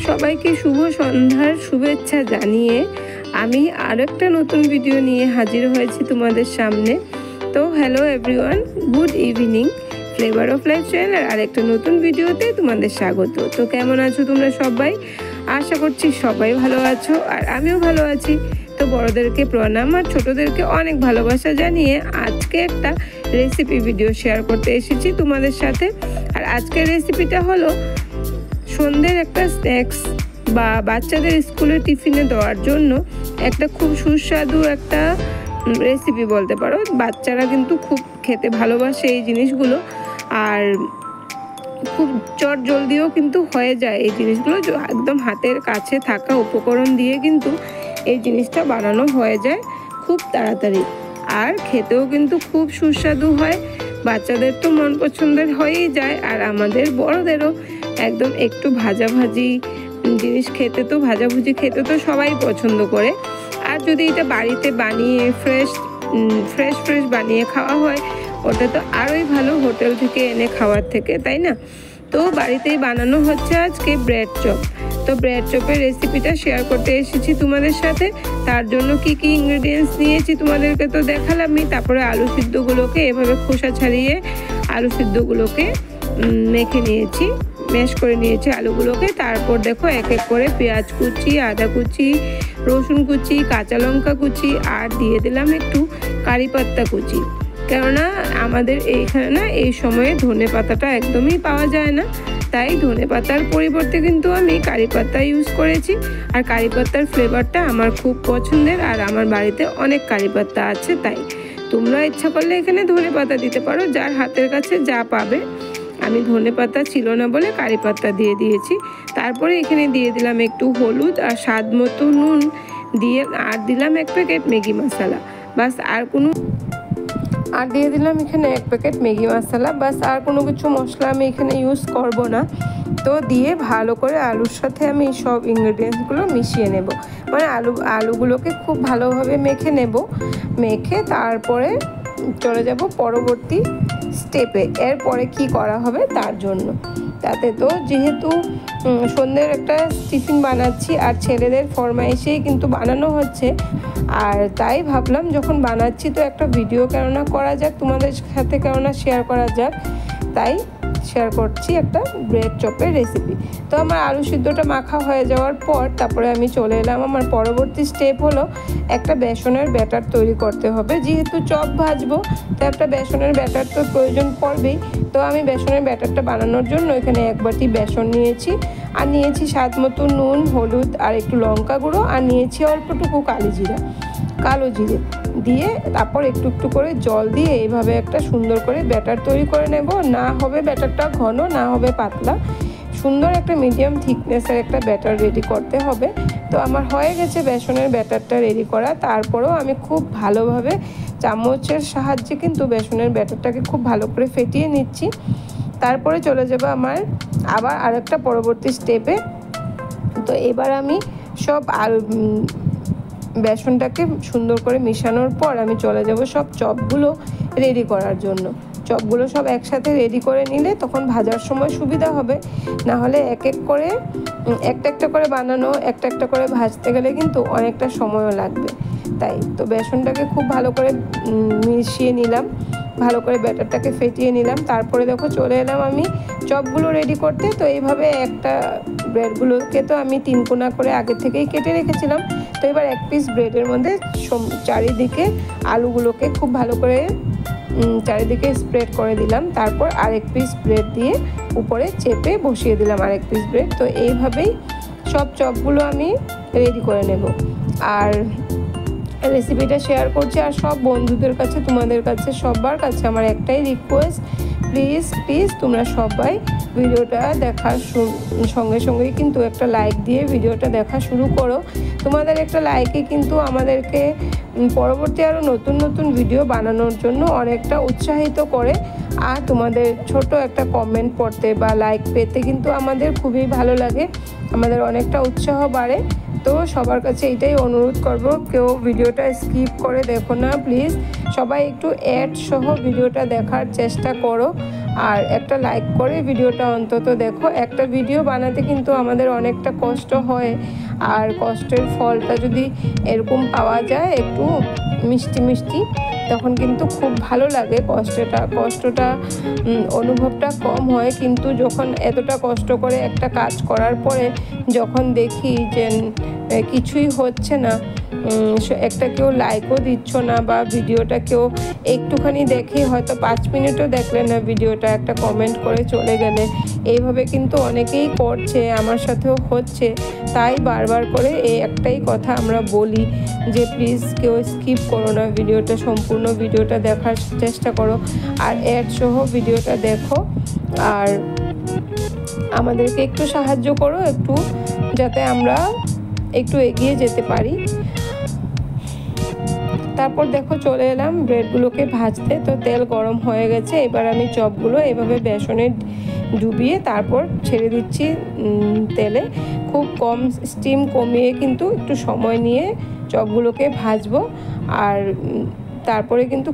সবাইকে শুভ সন্ধ্যার শুভেচ্ছা জানিয়ে আমি আরেকটা নতুন ভিডিও নিয়ে হাজির হয়েছি তোমাদের সামনে। তো hello everyone, good evening. Flavour of life চ্যানেলের আরেকটা নতুন ভিডিওতে তোমাদের স্বাগত। তো কেমন আছো তোমরা সবাই? আশা করছি সবাই ভালো আছো, আর আমিও ভালো আছি। তো বড়দেরকে প্রণাম আর ছোটদেরকে অনেক ভালোবাসা জানিয়ে আজকে একটা রেসিপি ভিডিও শেয়ার করতে এসেছি তোমাদের সাথে। আর আজকের রেসিপিটা হলো সন্ধ্যের একটা স্ন্যাক্স বা বাচ্চাদের স্কুলে টিফিনে দেওয়ার জন্য একটা খুব সুস্বাদু একটা রেসিপি বলতে পারো। বাচ্চারা কিন্তু খুব খেতে ভালোবাসে এই জিনিসগুলো, আর খুব চট জলদিও কিন্তু হয়ে যায় এই জিনিসগুলো। একদম হাতের কাছে থাকা উপকরণ দিয়ে কিন্তু এই জিনিসটা বানানো হয়ে যায় খুব তাড়াতাড়ি, আর খেতেও কিন্তু খুব সুস্বাদু হয়। বাচ্চাদের তো মন পছন্দের হয়েই যায়, আর আমাদের বড়দেরও একদম একটু ভাজাভাজি জিনিস খেতে, তো ভাজাভুজি খেতে তো সবাই পছন্দ করে। আর যদি এটা বাড়িতে বানিয়ে ফ্রেশ বানিয়ে খাওয়া হয়, ওটা তো আরোই ভালো হোটেল থেকে এনে খাওয়ার থেকে, তাই না? তো বাড়িতেই বানানো হচ্ছে আজকে ব্রেড চপ। তো ব্রেড চপের রেসিপিটা শেয়ার করতে এসেছি তোমাদের সাথে। তার জন্য কি কি ইনগ্রেডিয়েন্টস নিয়েছি তোমাদেরকে তো দেখালামই। তারপরে আলু সিদ্ধগুলোকে এভাবে খোসা ছাড়িয়ে আলু সিদ্ধগুলোকে মেখে নিয়েছি, ম্যাশ করে নিয়েছি আলুগুলোকে। তারপর দেখো এক এক করে পেঁয়াজ কুচি, আদা কুচি, রসুন কুচি, কাঁচা লঙ্কা কুচি, আর দিয়ে দিলাম একটু কারি পাতা কুচি। কেননা আমাদের এইখানে না এই সময়ে ধনে পাতাটা একদমই পাওয়া যায় না, তাই ধনে পাতার পরিবর্তে কিন্তু আমি কারি পাতা ইউজ করেছি। আর কারি পাতার ফ্লেভারটা আমার খুব পছন্দের, আর আমার বাড়িতে অনেক কারি পাতা আছে, তাই তোমরা ইচ্ছা করলে এখানে ধনে পাতা দিতে পারো, যার হাতের কাছে যা পাবে। আমি ধনে পাতা ছিল না বলে কারি পাতা দিয়ে দিয়েছি। তারপরে এখানে দিয়ে দিলাম একটু হলুদ আর স্বাদ মতো নুন দিয়ে, আর দিলাম এক প্যাকেট ম্যাগি মশলা, বাস। আর দিয়ে দিলাম এখানে এক প্যাকেট ম্যাগি মশলা, বাস। আর কোনো কিছু মশলা আমি এখানে ইউজ করব না। তো দিয়ে ভালো করে আলুর সাথে আমি সব ইনগ্রেডিয়েন্টসগুলো মিশিয়ে নেব, মানে আলুগুলোকে খুব ভালোভাবে মেখে নেব। মেখে তারপরে চলে যাব পরবর্তী স্টেপে, এরপরে কি করা হবে তার জন্য। তাতে তো যেহেতু সন্ধ্যের একটা টিফিন বানাচ্ছি, আর ছেলেদের ফরমাইশেই কিন্তু বানানো হচ্ছে, আর তাই ভাবলাম যখন বানাচ্ছি তো একটা ভিডিও কেননা করা যাক, তোমাদের সাথে কেননা শেয়ার করা যাক, তাই শেয়ার করছি একটা ব্রেড চপের রেসিপি। তো আমার আলু সিদ্ধটা মাখা হয়ে যাওয়ার পর তারপরে আমি চলে এলাম, আমার পরবর্তী স্টেপ হলো একটা বেসনের ব্যাটার তৈরি করতে হবে। যেহেতু চপ ভাজবো, তো একটা বেসনের ব্যাটার তো প্রয়োজন পড়বেই। তো আমি বেসনের ব্যাটারটা বানানোর জন্য এখানে এক বাটি বেসন নিয়েছি, আর নিয়েছি স্বাদ মতো নুন, হলুদ, আর একটু লঙ্কা গুঁড়ো, আর নিয়েছি অল্পটুকু কালো জিরে দিয়ে, তারপর একটু একটু করে জল দিয়ে এইভাবে একটা সুন্দর করে ব্যাটার তৈরি করে নেব। না হবে ব্যাটারটা ঘন, না হবে পাতলা, সুন্দর একটা মিডিয়াম থিকনেসের একটা ব্যাটার রেডি করতে হবে। তো আমার হয়ে গেছে বেসনের ব্যাটারটা রেডি করা। তারপরেও আমি খুব ভালোভাবে চামচের সাহায্যে কিন্তু বেসনের ব্যাটারটাকে খুব ভালো করে ফেটিয়ে নিচ্ছি। তারপরে চলে যাবো আমার আবার আরেকটা পরবর্তী স্টেপে। তো এবার আমি সব বেসনটাকে সুন্দর করে মিশানোর পর আমি চলে যাব সব চপগুলো রেডি করার জন্য। চপগুলো সব একসাথে রেডি করে নিলে তখন ভাজার সময় সুবিধা হবে, না হলে একটা একটা করে বানানো, একটা করে ভাজতে গেলে কিন্তু অনেকটা সময়ও লাগবে। তাই তো বেসনটাকে খুব ভালো করে মিশিয়ে নিলাম, ভালো করে ব্যাটারটাকে ফেটিয়ে নিলাম। তারপরে দেখো চলে এলাম আমি চপগুলো রেডি করতে। তো এইভাবে একটা ব্রেডগুলোকে তো আমি 3 কোনা করে আগে থেকেই কেটে রেখেছিলাম। তো এবার এক পিস ব্রেডের মধ্যে চারিদিকে আলুগুলোকে খুব ভালো করে চারিদিকে স্প্রেড করে দিলাম। তারপর আরেক পিস ব্রেড দিয়ে উপরে চেপে বসিয়ে দিলাম আরেক পিস ব্রেড। তো এইভাবেই সব চপগুলো আমি রেডি করে নেব। আর রেসিপিটা শেয়ার করছি, আর সব বন্ধুদের কাছে, তোমাদের কাছে, সবার কাছে আমার একটাই রিকোয়েস্ট, প্লিজ তোমরা সবাই ভিডিওটা দেখার সঙ্গেই কিন্তু একটা লাইক দিয়ে ভিডিওটা দেখা শুরু করো। তোমাদের একটা লাইকে কিন্তু আমাদেরকে পরবর্তী আরও নতুন ভিডিও বানানোর জন্য অনেকটা উৎসাহিত করে, আর তোমাদের ছোট একটা কমেন্ট পড়তে বা লাইক পেতে কিন্তু আমাদের খুবই ভালো লাগে, আমাদের অনেকটা উৎসাহ বাড়ে। তো সবার কাছে এটাই অনুরোধ করব, কেউ ভিডিওটা স্কিপ করে দেখো না প্লিজ, সবাই একটু অ্যাড সহ ভিডিওটা দেখার চেষ্টা করো। আর একটা লাইক করে ভিডিওটা অন্তত দেখো। একটা ভিডিও বানাতে কিন্তু আমাদের অনেকটা কষ্ট হয়, আর কষ্টের ফলটা যদি এরকম পাওয়া যায় একটু মিষ্টি মিষ্টি, তখন কিন্তু খুব ভালো লাগে। কষ্টটা অনুভবটা কম হয়, কিন্তু যখন এতটা কষ্ট করে একটা কাজ করার পরে যখন দেখি যে কিছুই হচ্ছে না, একটা কেউ লাইকও দিচ্ছ না, বা ভিডিওটা কেউ একটুখানি দেখে হয়তো 5 মিনিটও দেখলে না ভিডিওটা, একটা কমেন্ট করে চলে গেলে, এইভাবে কিন্তু অনেকেই করছে, আমার সাথেও হচ্ছে। তাই বারবার করে এই একটাই কথা আমরা বলি যে প্লিজ কেউ স্কিপ করো না ভিডিওটা, সম্পূর্ণ ভিডিওটা দেখার চেষ্টা করো, আর অ্যাড সহ ভিডিওটা দেখো, আর আমাদেরকে একটু সাহায্য করো, একটু যাতে আমরা একটু এগিয়ে যেতে পারি। তারপর দেখো চলে এলাম ব্রেডগুলোকে ভাজতে। তো তেল গরম হয়ে গেছে, এবার আমি চপগুলো এভাবে বেসনে ডুবিয়ে তারপর ছেড়ে দিচ্ছি তেলে। খুব কম স্টিম কমিয়ে কিন্তু একটু সময় নিয়ে চপগুলোকে ভাজবো, আর তারপরে কিন্তু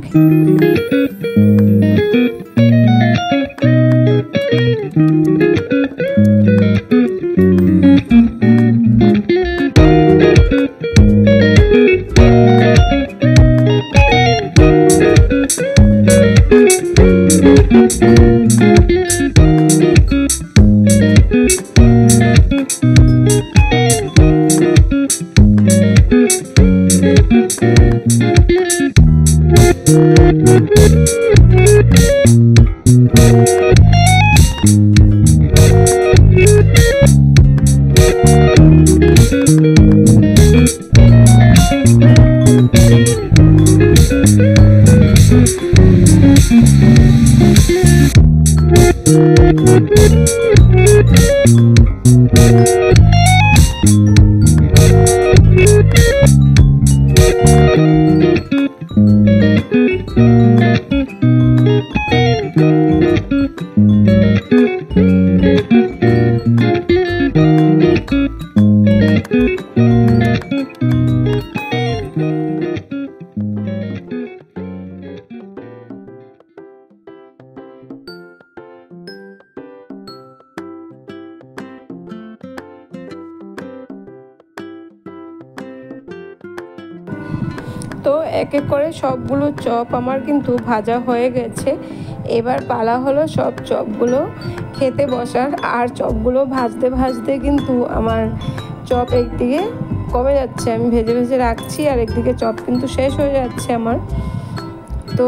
তো এক এক করে সবগুলো চপ আমার কিন্তু ভাজা হয়ে গেছে। এবার পালা হলো সব চপগুলো খেতে বসার। আর চপগুলো ভাজতে ভাজতে কিন্তু আমার চপ একদিকে কমে যাচ্ছে, আমি ভেজে ভেজে রাখছি, আর একদিকে চপ কিন্তু শেষ হয়ে যাচ্ছে আমার। তো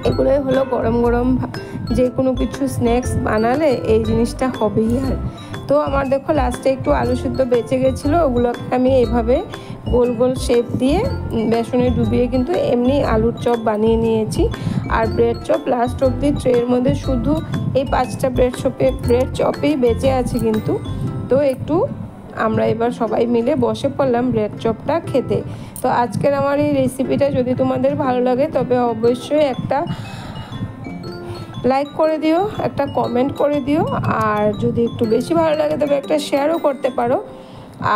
এগুলোই হলো গরম গরম যে কোনো কিছু স্ন্যাক্স বানালে এই জিনিসটা হবেই। আর তো আমার দেখো লাস্টে একটু আলু সিদ্ধ বেঁচে গেছিলো, ওগুলোকে আমি এইভাবে গোল গোল শেপ দিয়ে বেসনে ডুবিয়ে কিন্তু এমনি আলুর চপ বানিয়ে নিয়েছি। আর ব্রেড চপ লাস্ট অবধি ট্রের মধ্যে শুধু এই 5টা ব্রেড চপেই বেঁচে আছে কিন্তু। তো একটু আমরা এবার সবাই মিলে বসে পড়লাম ব্রেড চপটা খেতে। তো আজকের আমার এই রেসিপিটা যদি তোমাদের ভালো লাগে তবে অবশ্যই একটা লাইক করে দিও, একটা কমেন্ট করে দিও, আর যদি একটু বেশি ভালো লাগে তবে একটা শেয়ারও করতে পারো।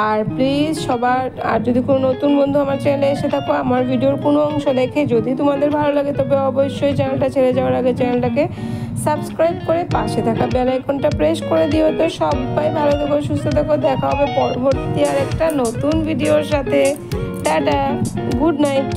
আর প্লিজ সবার, আর যদি কোনো নতুন বন্ধু আমার চ্যানেলে এসে থাকো, আমার ভিডিওর কোনো অংশ দেখে যদি তোমাদের ভালো লাগে তবে অবশ্যই চ্যানেলটা ছেড়ে যাওয়ার আগে চ্যানেলটাকে সাবস্ক্রাইব করে পাশে থাকা বেল আইকনটা প্রেস করে দিও। তো সবাই ভালো থেকো, সুস্থ থেকো, দেখা হবে পরবর্তী আর একটা নতুন ভিডিওর সাথে। Tata, good night.